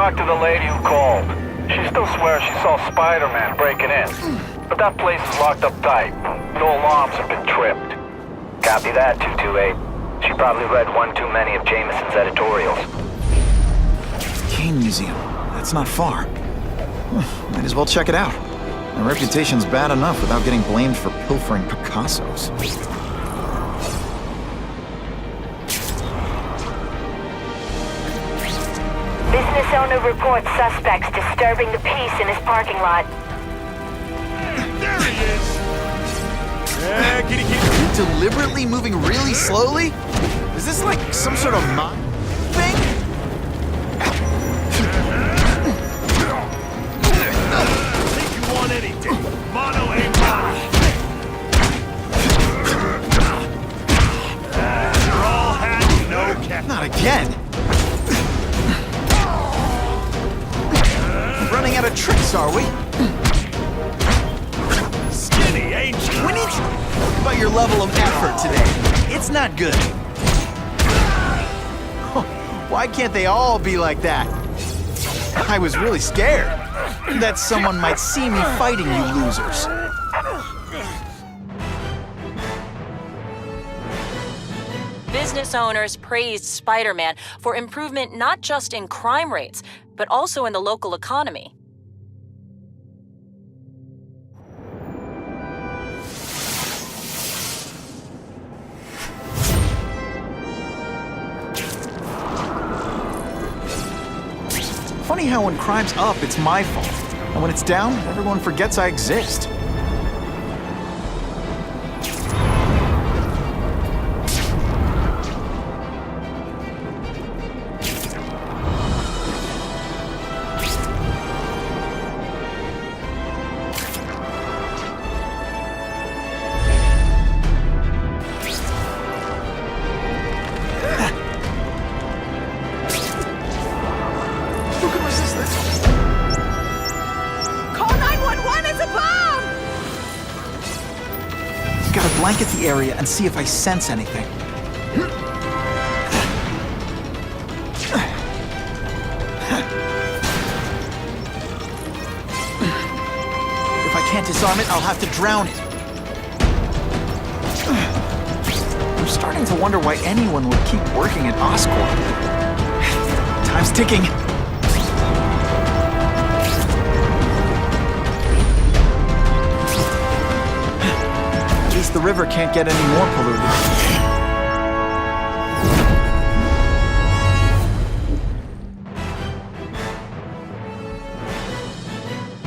talked to the lady who called. She still swears she saw Spiderman breaking in. But that place is locked up tight. No alarms have been tripped. Copy that, 228. She probably read one too many of Jameson's editorials. Kane Museum. That's not far. Might as well check it out. My reputation's bad enough without getting blamed for pilfering Picassos. Business owner reports suspects disturbing the peace in his parking lot. There he is! Can you keep... You're deliberately moving really slowly? Is this like some sort of mock thing? Think you want anything? Mono a mono! You're all hat, no cap. Not again! Running out of tricks, are we? Skinny, ain't you? We need to... about your level of effort today. It's not good. Why can't they all be like that? I was really scared that someone might see me fighting you losers. Business owners praised Spiderman for improvement not just in crime rates, but also in the local economy. Funny how when crime's up, it's my fault. And when it's down, everyone forgets I exist. Gotta blanket the area and see if I sense anything. If I can't disarm it, I'll have to drown it. I'm starting to wonder why anyone would keep working at Oscorp. Time's ticking. The river can't get any more polluted.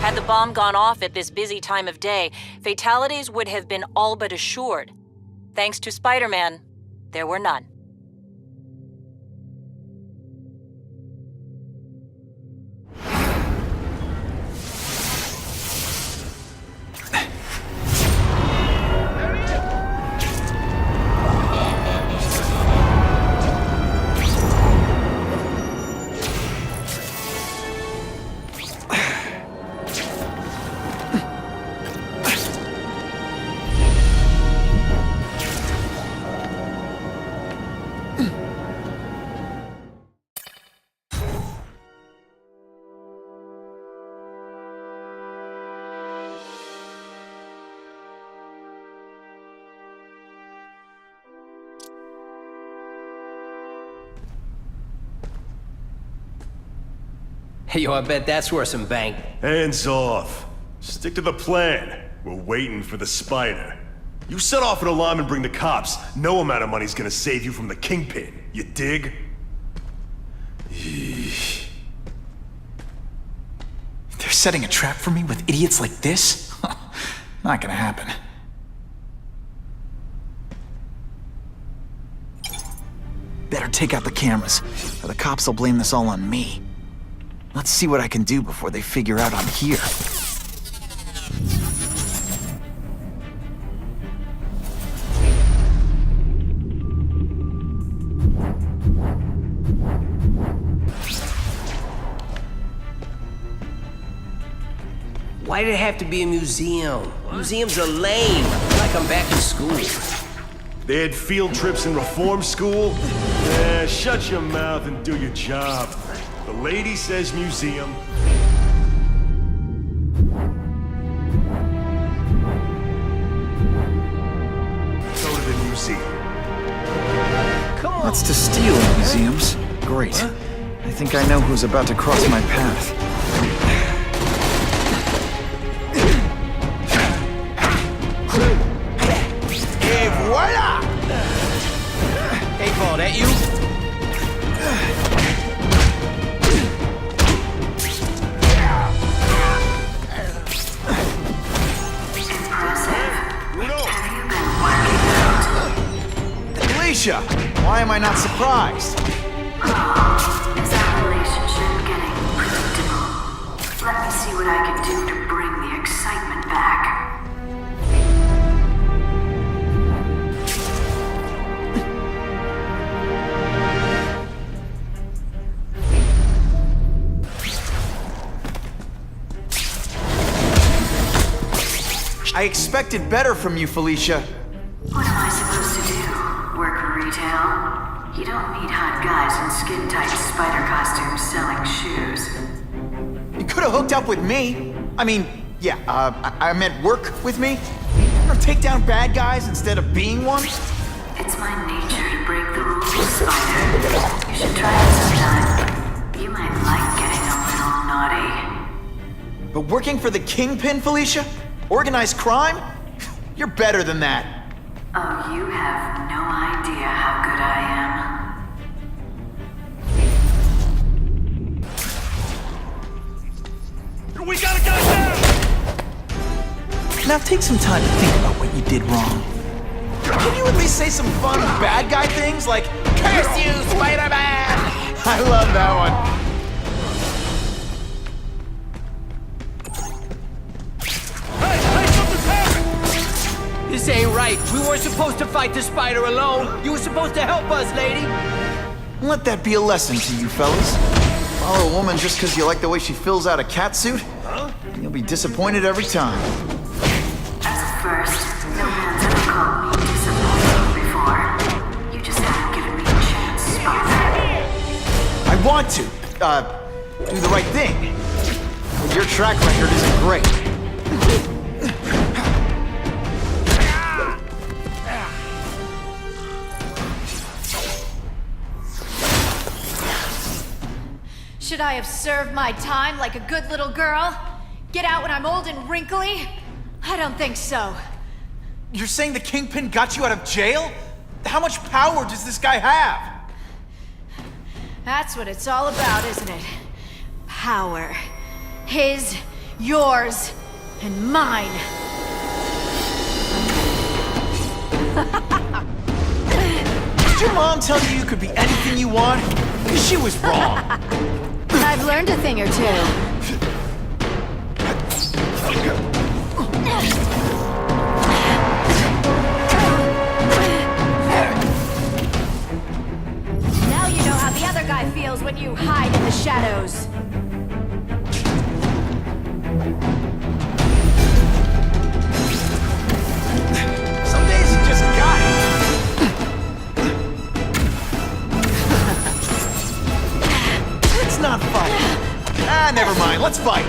Had the bomb gone off at this busy time of day, fatalities would have been all but assured. Thanks to Spiderman, there were none. Yo, I bet that's worth some bank. Hands off. Stick to the plan. We're waiting for the spider. You set off an alarm and bring the cops. No amount of money's gonna save you from the kingpin. You dig? They're setting a trap for me with idiots like this? Not gonna happen. Better take out the cameras, or the cops will blame this all on me. Let's see what I can do before they figure out I'm here. Why did it have to be a museum? Museums are lame. Like I'm back in school. They had field trips in reform school? Yeah, shut your mouth and do your job. The lady says museum. Go to the museum. Come on. That's to steal in museums. Great. I think I know who's about to cross my path. Et voila! Hey, Paul, that you? Alicia! Why am I not surprised? Is our relationship getting predictable? Let me see what I can do to bring the excitement back. I expected better from you, Felicia. What am I supposed to do? Work retail? You don't need hot guys in skin-tight spider costumes selling shoes. You could have hooked up with me. I mean, yeah, I meant work with me. Or take down bad guys instead of being one. It's my nature to break the rules, Spider. You should try it sometime. You might like getting a little naughty. But working for the Kingpin, Felicia? Organized crime? You're better than that. Oh, you have no idea how good I am. We got a guy down! Now take some time to think about what you did wrong. Can you at least say some fun bad guy things like, "Curse you, Spider-Man"? I love that one. This ain't right. We weren't supposed to fight the spider alone. You were supposed to help us, lady. Let that be a lesson to you fellas. Follow a woman just because you like the way she fills out a catsuit? You'll be disappointed every time. As a first, no man's ever called me disappointing before. You just haven't given me a chance, Spider. I want to, do the right thing. But your track record isn't great. Should I have served my time like a good little girl? Get out when I'm old and wrinkly? I don't think so. You're saying the Kingpin got you out of jail? How much power does this guy have? That's what it's all about, isn't it? Power. His, yours, and mine. Did your mom tell you you could be anything you want? She was wrong. I've learned a thing or two. Now you know how the other guy feels when you hide in the shadows. Some days you just got it. Let's not fight. Ah, never mind. Let's fight.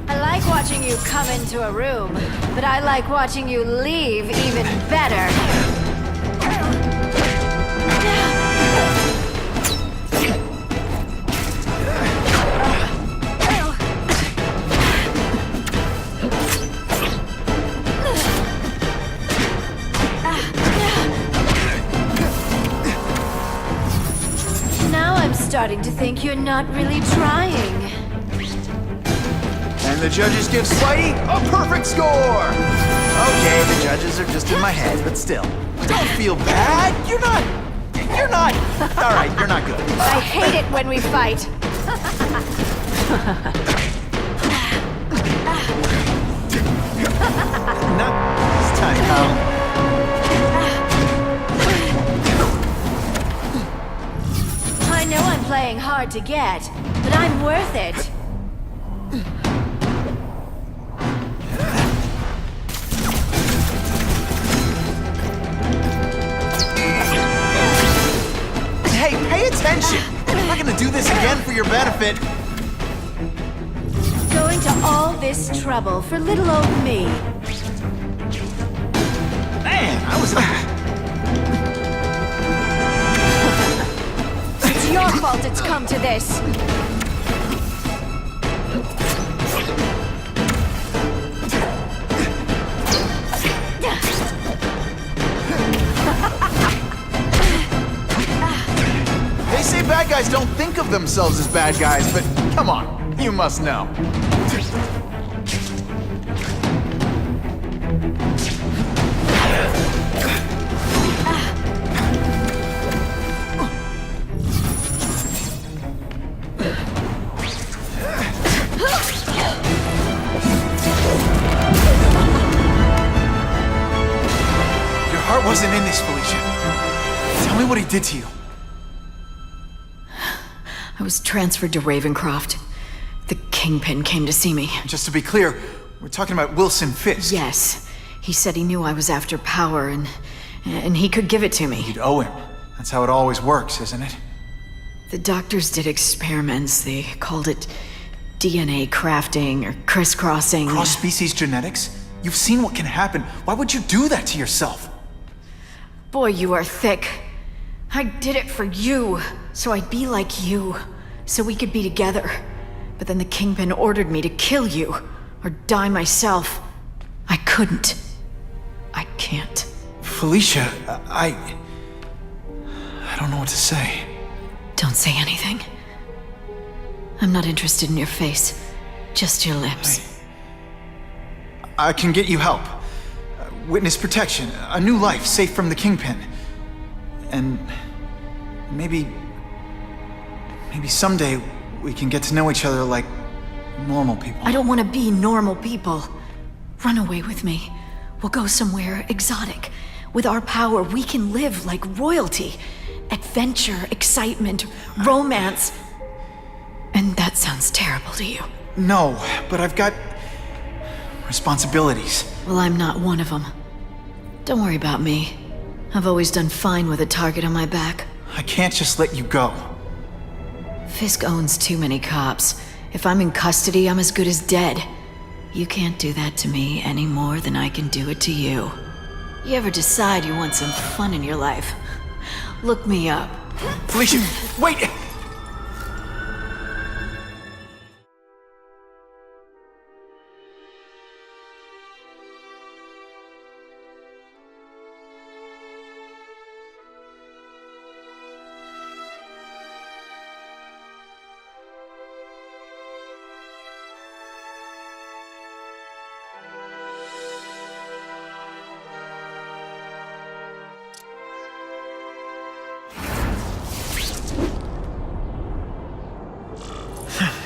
I like watching you come into a room, but I like watching you leave even better. Now I'm starting to think you're not really trying. And the judges give Spidey a perfect score! Okay, the judges are just in my head, but still. Don't feel bad! You're not... Alright, you're not good. I hate it when we fight. Not this time, pal. I know I'm playing hard to get, but I'm worth it. Hey, pay attention! I'm not gonna do this again for your benefit. Going to all this trouble for little old me. Man, I was... It's your fault it's come to this. They say bad guys don't think of themselves as bad guys, but come on, you must know. Your heart wasn't in this, Felicia. Tell me what he did to you. I was transferred to Ravencroft. The Kingpin came to see me. Just to be clear, we're talking about Wilson Fisk. Yes. He said he knew I was after power and he could give it to me. You'd owe him. That's how it always works, isn't it? The doctors did experiments. They called it DNA crafting or crisscrossing. Cross-species genetics? You've seen what can happen. Why would you do that to yourself? Boy, you are thick. I did it for you, so I'd be like you, so we could be together. But then the Kingpin ordered me to kill you, or die myself. I couldn't. I can't. Felicia, I don't know what to say. Don't say anything. I'm not interested in your face, just your lips. I can get you help. Witness protection, a new life safe from the Kingpin. And maybe someday we can get to know each other like normal people. I don't want to be normal people. Run away with me. We'll go somewhere exotic. With our power, we can live like royalty. Adventure, excitement, romance. And that sounds terrible to you. No, but I've got responsibilities. Well, I'm not one of them. Don't worry about me. I've always done fine with a target on my back. I can't just let you go. Fisk owns too many cops. If I'm in custody, I'm as good as dead. You can't do that to me any more than I can do it to you. You ever decide you want some fun in your life? Look me up. Felicia, wait!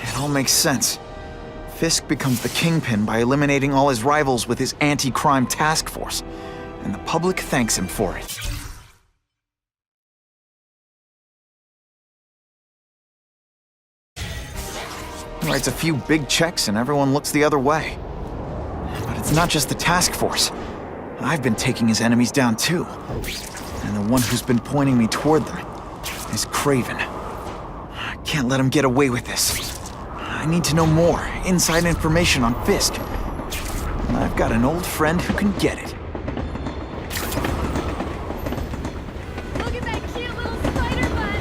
It all makes sense. Fisk becomes the Kingpin by eliminating all his rivals with his anti-crime task force, and the public thanks him for it. He writes a few big checks and everyone looks the other way. But it's not just the task force. I've been taking his enemies down too. And the one who's been pointing me toward them is Craven. I can't let him get away with this. I need to know more, inside information on Fisk. And I've got an old friend who can get it. Look at that cute little Spiderman!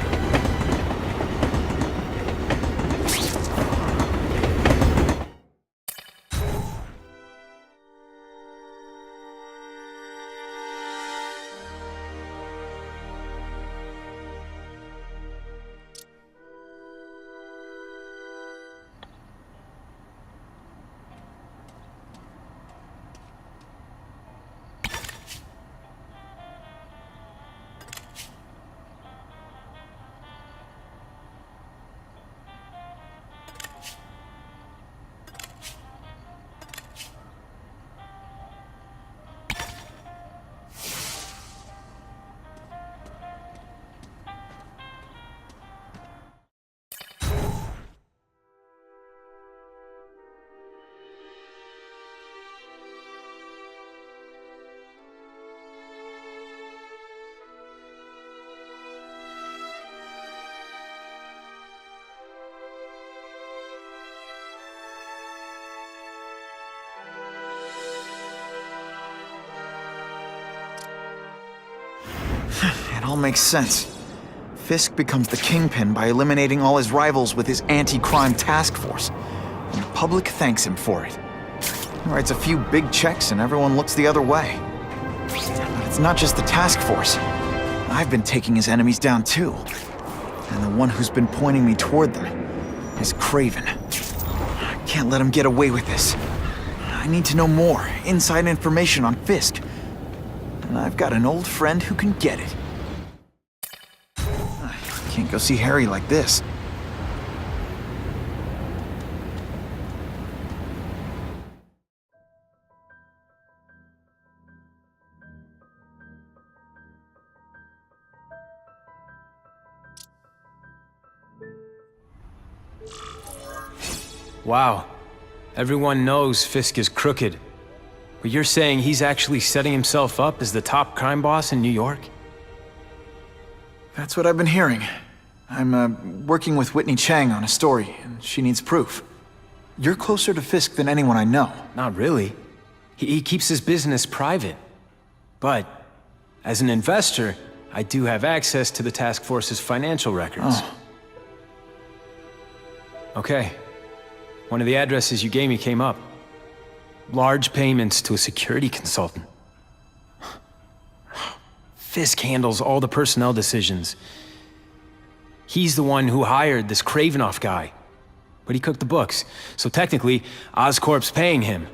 all makes sense. Fisk becomes the kingpin by eliminating all his rivals with his anti-crime task force. And the public thanks him for it. He writes a few big checks and everyone looks the other way. But it's not just the task force. I've been taking his enemies down too. And the one who's been pointing me toward them is Craven. I can't let him get away with this. I need to know more, inside information on Fisk. And I've got an old friend who can get it. I can't go see Harry like this. Wow. Everyone knows Fisk is crooked. But you're saying he's actually setting himself up as the top crime boss in New York? That's what I've been hearing. I'm working with Whitney Chang on a story, and she needs proof. You're closer to Fisk than anyone I know. Not really. He keeps his business private. But, as an investor, I do have access to the task force's financial records. Oh. Okay. One of the addresses you gave me came up. Large payments to a security consultant. Fisk handles all the personnel decisions. He's the one who hired this Kravinoff guy. But he cooked the books, so technically, Oscorp's paying him.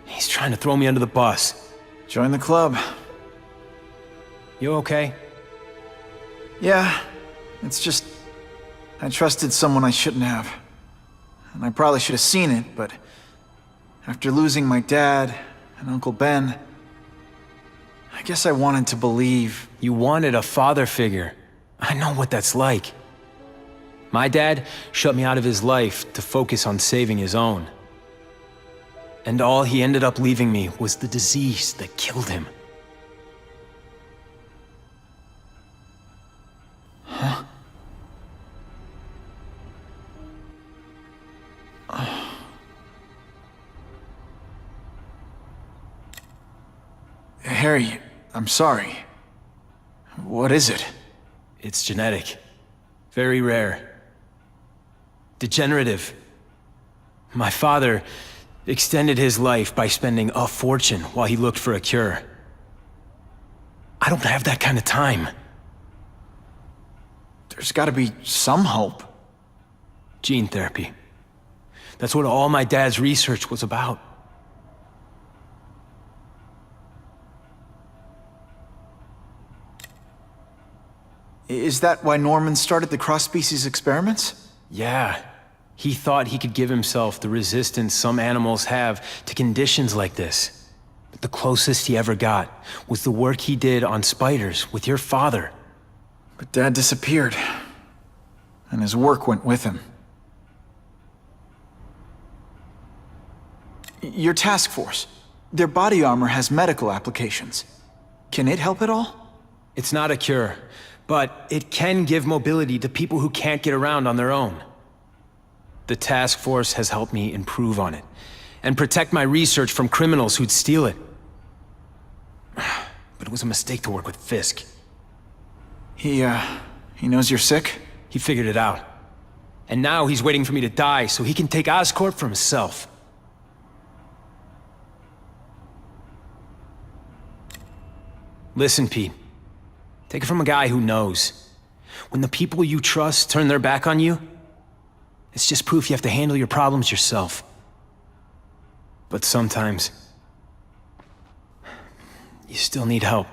He's trying to throw me under the bus. Join the club. You okay? Yeah, it's just... I trusted someone I shouldn't have. And I probably should have seen it, but... after losing my dad and Uncle Ben... I guess I wanted to believe... You wanted a father figure. I know what that's like. My dad shut me out of his life to focus on saving his own. And all he ended up leaving me was the disease that killed him. Huh? Harry, I'm sorry. What is it? It's genetic. Very rare. Degenerative. My father extended his life by spending a fortune while he looked for a cure. I don't have that kind of time. There's gotta be some hope. Gene therapy. That's what all my dad's research was about. Is that why Norman started the cross-species experiments? Yeah. He thought he could give himself the resistance some animals have to conditions like this. But the closest he ever got was the work he did on spiders with your father. But Dad disappeared. And his work went with him. Your task force. Their body armor has medical applications. Can it help at all? It's not a cure, but it can give mobility to people who can't get around on their own. The task force has helped me improve on it, and protect my research from criminals who'd steal it. But it was a mistake to work with Fisk. He knows you're sick? He figured it out. And now he's waiting for me to die so he can take Oscorp for himself. Listen, Pete. Take it from a guy who knows. When the people you trust turn their back on you, it's just proof you have to handle your problems yourself. But sometimes, you still need help.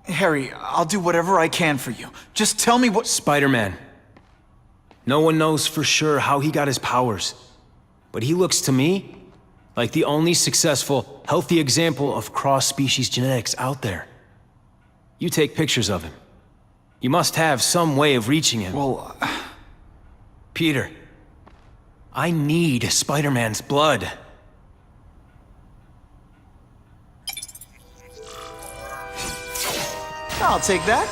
Harry, I'll do whatever I can for you. Just tell me what— Spiderman. No one knows for sure how he got his powers. But he looks to me like the only successful, healthy example of cross-species genetics out there. You take pictures of him. You must have some way of reaching him. Well, Peter, I need Spider-Man's blood. I'll take that.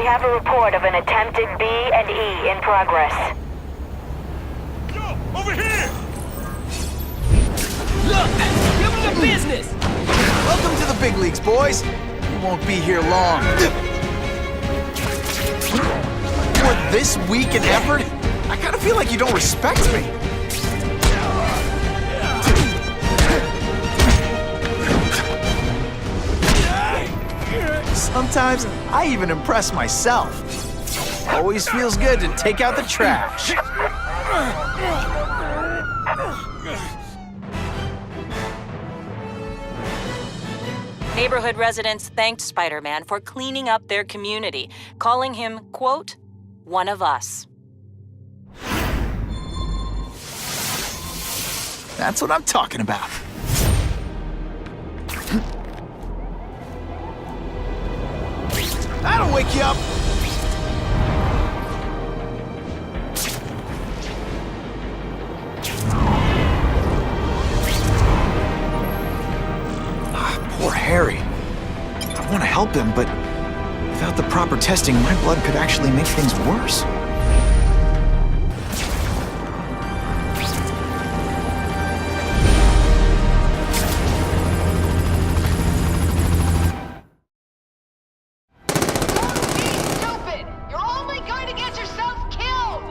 have a report of an attempted B&E in progress. Yo, over here! Look! Give them the business! Welcome to the big leagues, boys. You won't be here long. For this weak and effort, I kind of feel like you don't respect me. Sometimes I even impress myself. Always feels good to take out the trash. Neighborhood residents thanked Spider-Man for cleaning up their community, calling him, quote, one of us. That's what I'm talking about. That'll wake you up. Poor Harry. I want to help him, but without the proper testing, my blood could actually make things worse. Stupid! You're only going to get yourself killed!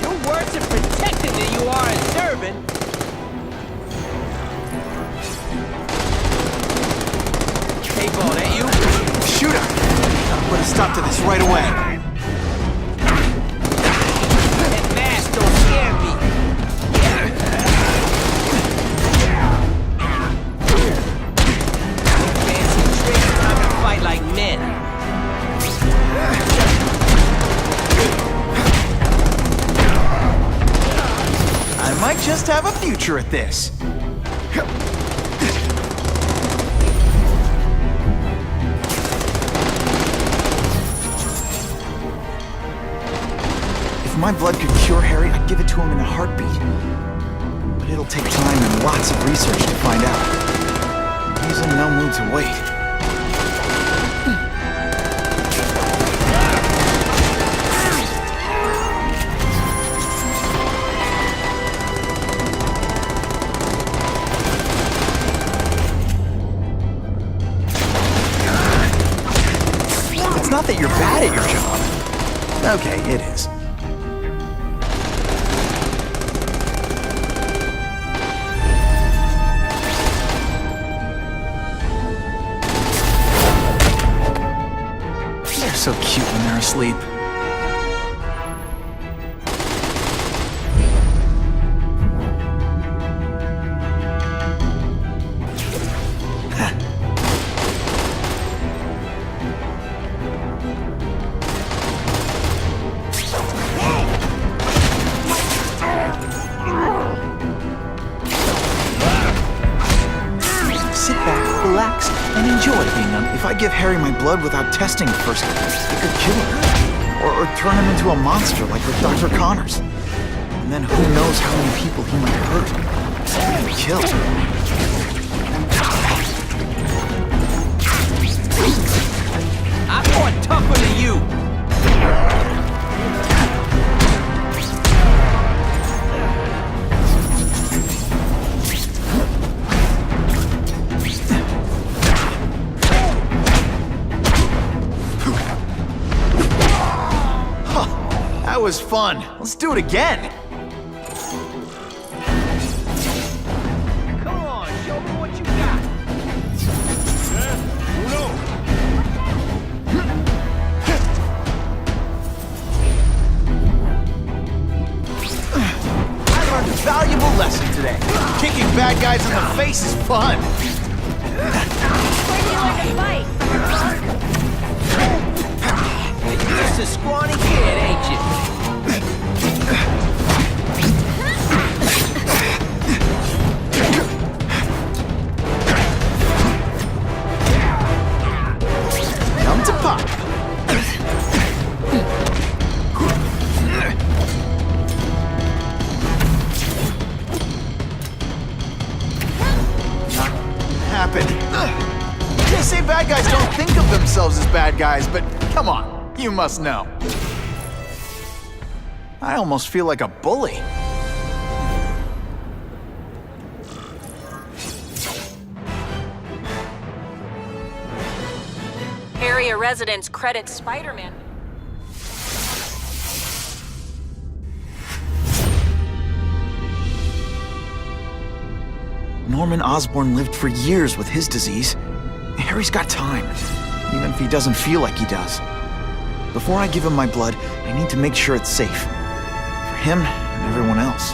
You're worse at protecting than you are at serving. Hey, Ball, that you? Shoot her! Gotta put a stop to this right away. That mask don't scare me. Fancy tricks, time to fight like men. I might just have a future at this. If my blood could cure Harry, I'd give it to him in a heartbeat. But it'll take time and lots of research to find out. He's in no mood to wait. It's not that you're bad at your job. Okay, it is. They're so cute when they're asleep. Sit back, relax, and enjoy being on. If I give Harry my blood without testing it first, it could kill him. Or turn him into a monster like with Dr. Connors. And then who knows how many people he might hurt. Or even kill. I fought tougher than you. That was fun. Let's do it again. Come on, show me what you got. I learned a valuable lesson today. Kicking bad guys in the face is fun. Where do you like to fight? You're just a scrawny kid, ain't you? Come to pop. Not They say bad guys don't think of themselves as bad guys, but come on, you must know. I almost feel like a bully. Area residents credit Spiderman. Norman Osborn lived for years with his disease. Harry's got time, even if he doesn't feel like he does. Before I give him my blood, I need to make sure it's safe. For him and everyone else.